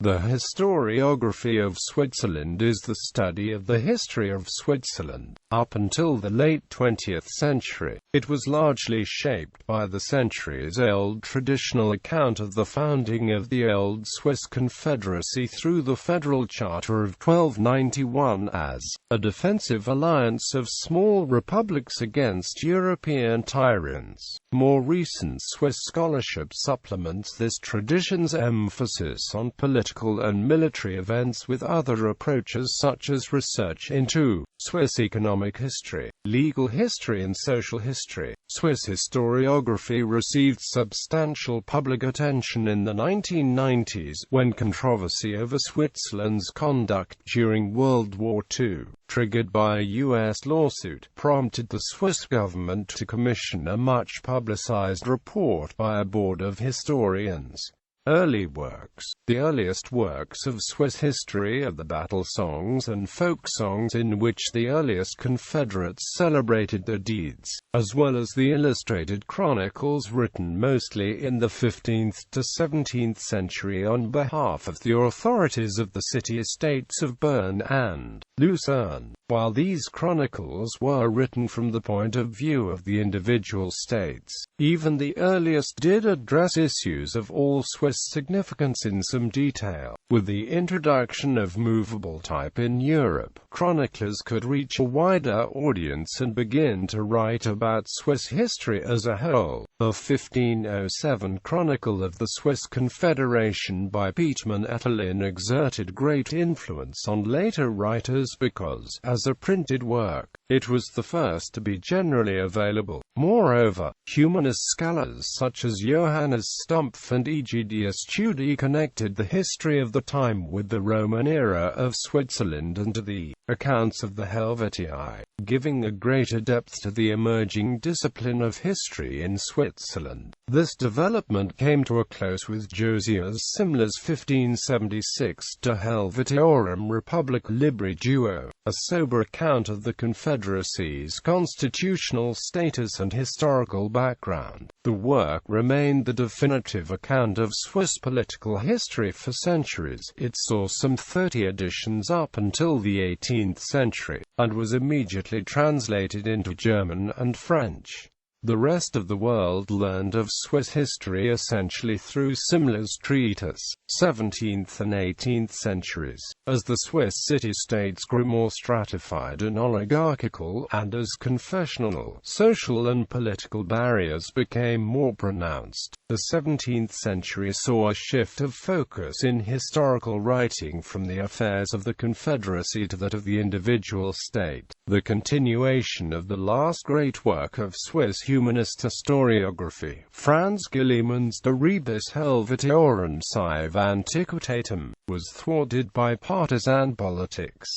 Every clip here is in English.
The historiography of Switzerland is the study of the history of Switzerland. Up until the late 20th century, it was largely shaped by the centuries-old traditional account of the founding of the Old Swiss Confederacy through the Federal Charter of 1291 as a defensive alliance of small republics against European tyrants. More recent Swiss scholarship supplements this tradition's emphasis on political and military events with other approaches such as research into Swiss economic history, legal history and social history. Swiss historiography received substantial public attention in the 1990s, when controversy over Switzerland's conduct during World War II, triggered by a U.S. lawsuit, prompted the Swiss government to commission a much-publicized report by a board of historians. Early works. The earliest works of Swiss history are the battle songs and folk songs in which the earliest Confederates celebrated their deeds, as well as the illustrated chronicles written mostly in the 15th to 17th century on behalf of the authorities of the city-states of Bern and Lucerne. While these chronicles were written from the point of view of the individual states, even the earliest did address issues of all Swiss significance in some detail. With the introduction of movable type in Europe, chroniclers could reach a wider audience and begin to write about Swiss history as a whole. The 1507 Chronicle of the Swiss Confederation by Pietman Ettelin exerted great influence on later writers because, as a printed work, it was the first to be generally available. Moreover, humanist scholars such as Johannes Stumpf and Egidius Tschudi connected the history of the time with the Roman era of Switzerland and to the accounts of the Helvetii, giving a greater depth to the emerging discipline of history in Switzerland. This development came to a close with Josias Simler's 1576 De Helvetiorum Republic Libri Duo, a sober account of the Confederacy's constitutional status and historical background. The work remained the definitive account of Swiss political history for centuries. It saw some 30 editions up until the 18th century, and was immediately translated into German and French. The rest of the world learned of Swiss history essentially through Simler's treatise, 17th and 18th centuries, as the Swiss city-states grew more stratified and oligarchical, and as confessional, social and political barriers became more pronounced. The 17th century saw a shift of focus in historical writing from the affairs of the Confederacy to that of the individual state, the continuation of the last great work of Swiss humanist historiography, Franz Gilliman's De Rebus Helvetiorum Sive Antiquitatem, was thwarted by partisan politics.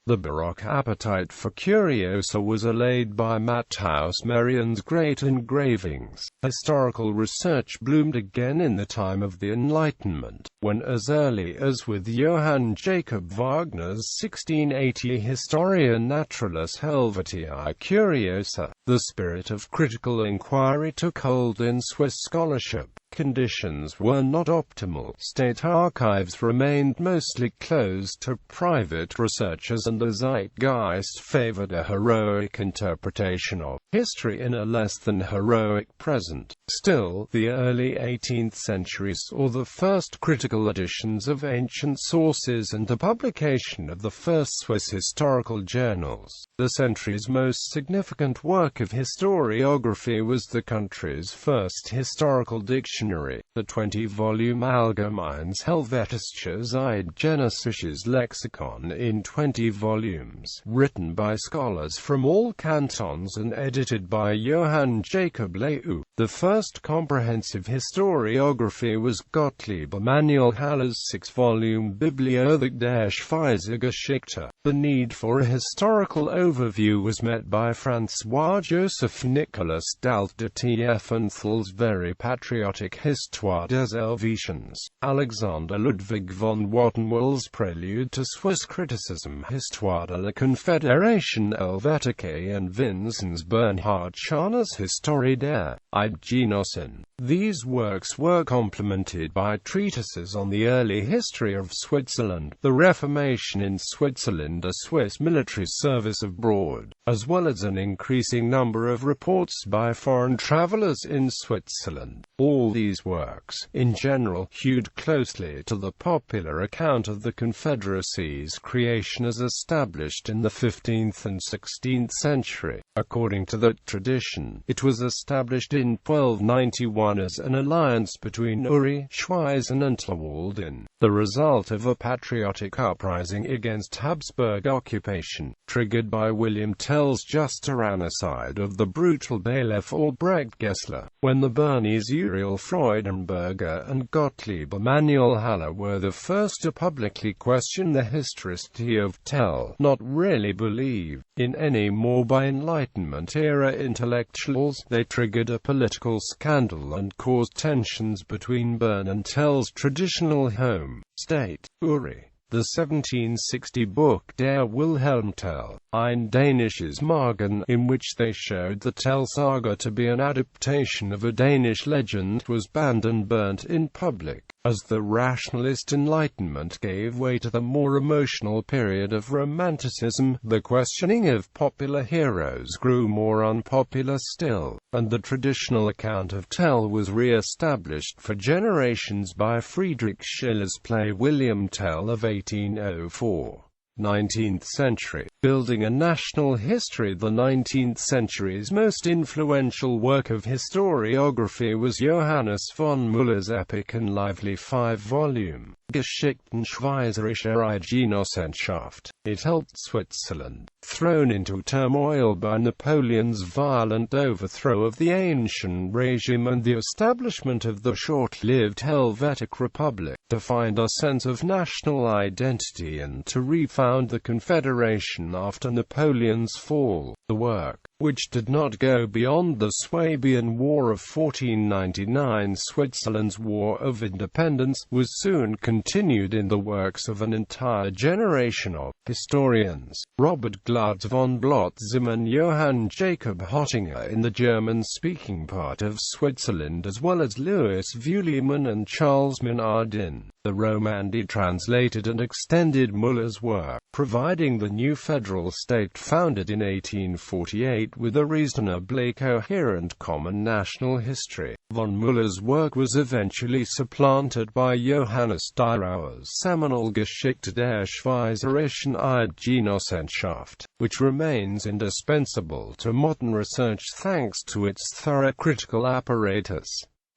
The Baroque appetite for curiosa was allayed by Matthaus Merian's great engravings. Historical research bloomed again in the time of the Enlightenment, when as early as with Johann Jacob Wagner's 1680 Historia Naturalis Helvetii Curiosa, the spirit of critical inquiry took hold in Swiss scholarship. Conditions were not optimal. State archives remained mostly closed to private researchers, and the zeitgeist favored a heroic interpretation of history in a less than heroic present. Still, the early 18th century saw the first critical editions of ancient sources and the publication of the first Swiss historical journals. The century's most significant work of historiography was the country's first historical dictionary, the 20-volume Allgemeines Helvetisches Eidgenössisches Lexikon in 20 volumes, written by scholars from all cantons and edited by Johann Jacob Leu. The first comprehensive historiography was Gottlieb Emanuel Haller's 6-volume Bibliothek der Schweizer Geschichte. The need for a historical overview was met by François-Joseph Nicolas Dalt de Tiefenthal's very patriotic Histoire des Helvetians, Alexander Ludwig von Wattenwell's prelude to Swiss criticism, Histoire de la Confédération Helvétique, and Vinzen's Bernhard Scharner's Historie der Eidgenossen. These works were complemented by treatises on the early history of Switzerland, the Reformation in Switzerland, a Swiss military service abroad, as well as an increasing number of reports by foreign travelers in Switzerland. All these works, in general, hewed closely to the popular account of the Confederacy's creation as established in the 15th and 16th century. According to that tradition, it was established in 1291 as an alliance between Uri, Schweisen and Tlawaldin, the result of a patriotic uprising against Habsburg occupation, triggered by William Tell's just tyrannicide of the brutal bailiff Albrecht Gessler, when the Bernese Uriel Freudenberger and Gottlieb Emanuel Haller were the first to publicly question the historicity of Tell, not really believed in any more by Enlightenment-era intellectuals. They triggered a political scandal and caused tensions between Bern and Tell's traditional home state, Uri. The 1760 book Der Wilhelm Tell, ein Dänisches Märchen, in which they showed the Tell saga to be an adaptation of a Danish legend, was banned and burnt in public. As the rationalist Enlightenment gave way to the more emotional period of Romanticism, the questioning of popular heroes grew more unpopular still, and the traditional account of Tell was re-established for generations by Friedrich Schiller's play William Tell of 1804. 19th century. Building a national history. The 19th century's most influential work of historiography was Johannes von Müller's epic and lively 5-volume Geschichten Schweizerischer Eidgenossenschaft. It helped Switzerland, thrown into turmoil by Napoleon's violent overthrow of the ancient regime and the establishment of the short-lived Helvetic Republic, to find a sense of national identity and to refound the Confederation after Napoleon's fall. The work, which did not go beyond the Swabian War of 1499, Switzerland's War of Independence, was soon continued in the works of an entire generation of historians. Robert Glutz von Blotzheim and Johann Jacob Hottinger in the German-speaking part of Switzerland, as well as Louis Vuillemin and Charles Minardin. The Romandie translated and extended Müller's work, providing the new federal state founded in 1848 with a reasonably coherent common national history. Von Müller's work was eventually supplanted by Johannes Dyrauer's seminal Geschichte der Schweizerischen Eidgenossenschaft, which remains indispensable to modern research thanks to its thorough critical apparatus.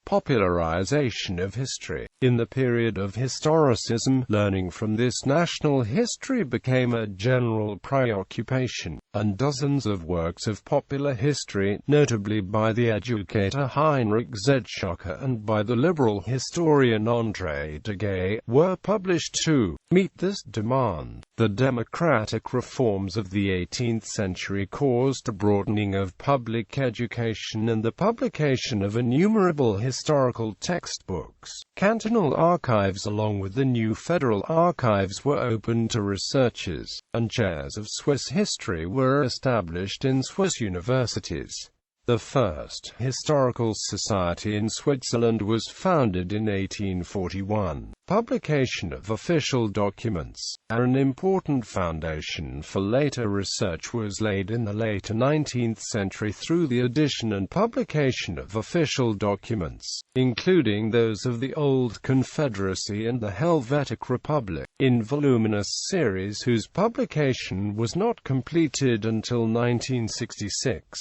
Popularization of history. In the period of historicism, learning from this national history became a general preoccupation, and dozens of works of popular history, notably by the educator Heinrich Zetschocher and by the liberal historian André Deguet, were published to meet this demand. The democratic reforms of the 18th century caused a broadening of public education and the publication of innumerable historical textbooks. Cantonal archives along with the new federal archives were opened to researchers, and chairs of Swiss history were established in Swiss universities. The first historical society in Switzerland was founded in 1841. Publication of official documents, an important foundation for later research, was laid in the later 19th century through the edition and publication of official documents, including those of the Old Confederacy and the Helvetic Republic, in voluminous series whose publication was not completed until 1966.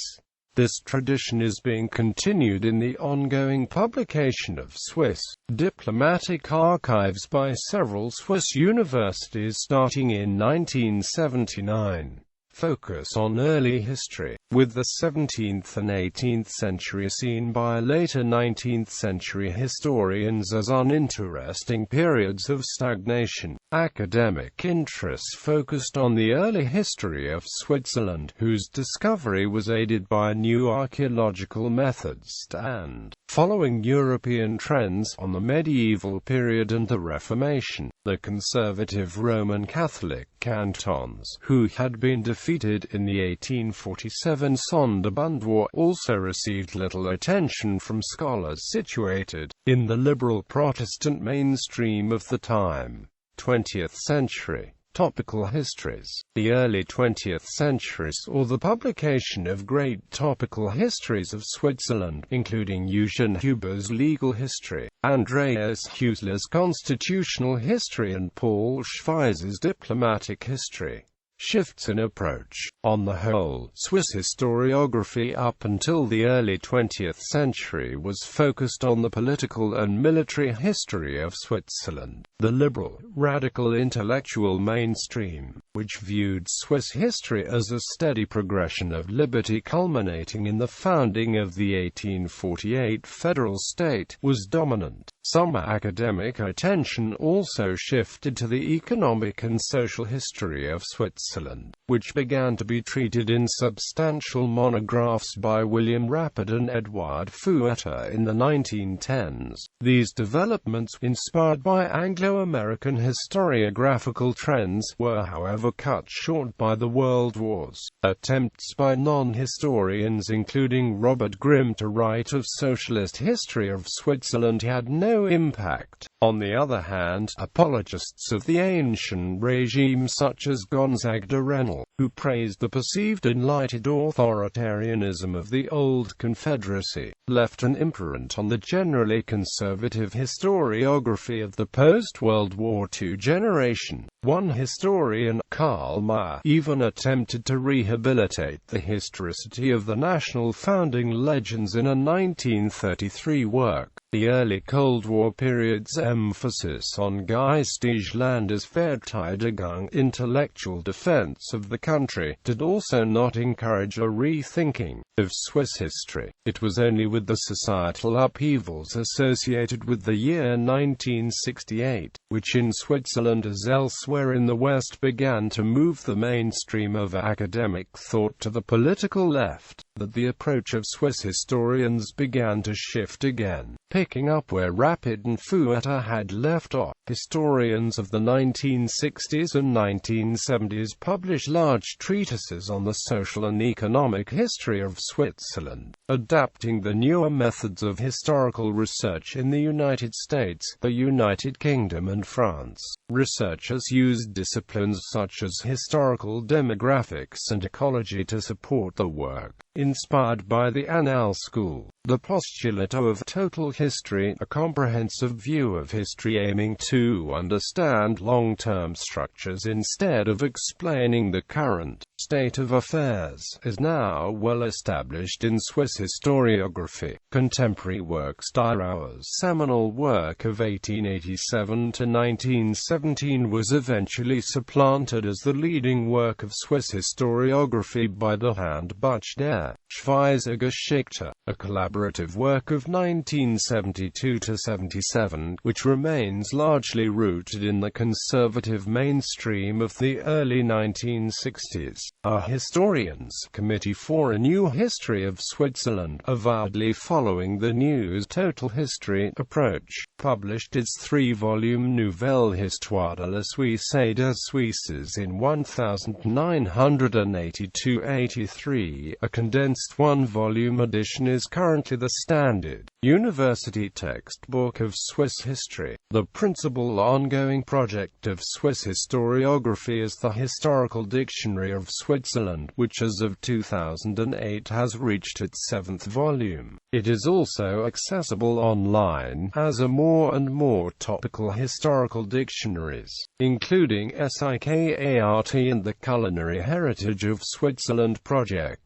This tradition is being continued in the ongoing publication of Swiss diplomatic archives by several Swiss universities starting in 1979. Focus on early history, with the 17th and 18th century seen by later 19th century historians as uninteresting periods of stagnation. Academic interests focused on the early history of Switzerland, whose discovery was aided by new archaeological methods and, following European trends, on the medieval period and the Reformation. The conservative Roman Catholic cantons, who had been defeated in the 1847 Sonderbund War, also received little attention from scholars situated in the liberal Protestant mainstream of the time. 20th century. Topical histories. The early 20th century saw the publication of great topical histories of Switzerland, including Eugen Huber's Legal History, Andreas Hüsler's Constitutional History and Paul Schweizer's Diplomatic History. Shifts in approach. On the whole, Swiss historiography up until the early 20th century was focused on the political and military history of Switzerland. The liberal, radical intellectual mainstream, which viewed Swiss history as a steady progression of liberty culminating in the founding of the 1848 federal state, was dominant. Some academic attention also shifted to the economic and social history of Switzerland, which began to be treated in substantial monographs by William Rappert and Eduard Fouetter in the 1910s. These developments, inspired by Anglo-American historiographical trends, were however cut short by the World Wars. Attempts by non-historians including Robert Grimm to write of socialist history of Switzerland had no impact. On the other hand, apologists of the ancient regime such as Gonzague de Renal, who praised the perceived enlightened authoritarianism of the Old Confederacy, left an imprint on the generally conservative historiography of the post-World War II generation. One historian, Karl Mayr, even attempted to rehabilitate the historicity of the national founding legends in a 1933 work. The early Cold War period's emphasis on geistige Landesverteidigung, intellectual defense of the country, did also not encourage a rethinking of Swiss history. It was only with the societal upheavals associated with the year 1968, which in Switzerland as elsewhere in the West began to move the mainstream of academic thought to the political left, that the approach of Swiss historians began to shift again. Picking up where Rappert and Fouetter had left off, historians of the 1960s and 1970s published large treatises on the social and economic history of Switzerland, adapting the newer methods of historical research in the United States, the United Kingdom and France. Researchers used disciplines such as historical demographics and ecology to support the work. Inspired by the Annales school, the postulate of total history, a comprehensive view of history aiming to understand long-term structures instead of explaining the current state of affairs, is now well established in Swiss historiography. Contemporary works. Dyrauer's seminal work of 1887 to 1917 was eventually supplanted as the leading work of Swiss historiography by the Handbuch der Schweizer Geschichte, a collaborative work of 1972 to 77, which remains largely rooted in the conservative mainstream of the early 1960s. A Historians' Committee for a New History of Switzerland, avowedly following the new total history approach, published its 3-volume Nouvelle Histoire de la Suisse et des Suisses in 1982-83. A condensed 1-volume edition is currently the standard university textbook of Swiss history. The principal ongoing project of Swiss historiography is the Historical Dictionary of Switzerland, which as of 2008 has reached its 7th volume. It is also accessible online, as are more and more topical historical dictionaries, including SIKART and the Culinary Heritage of Switzerland project.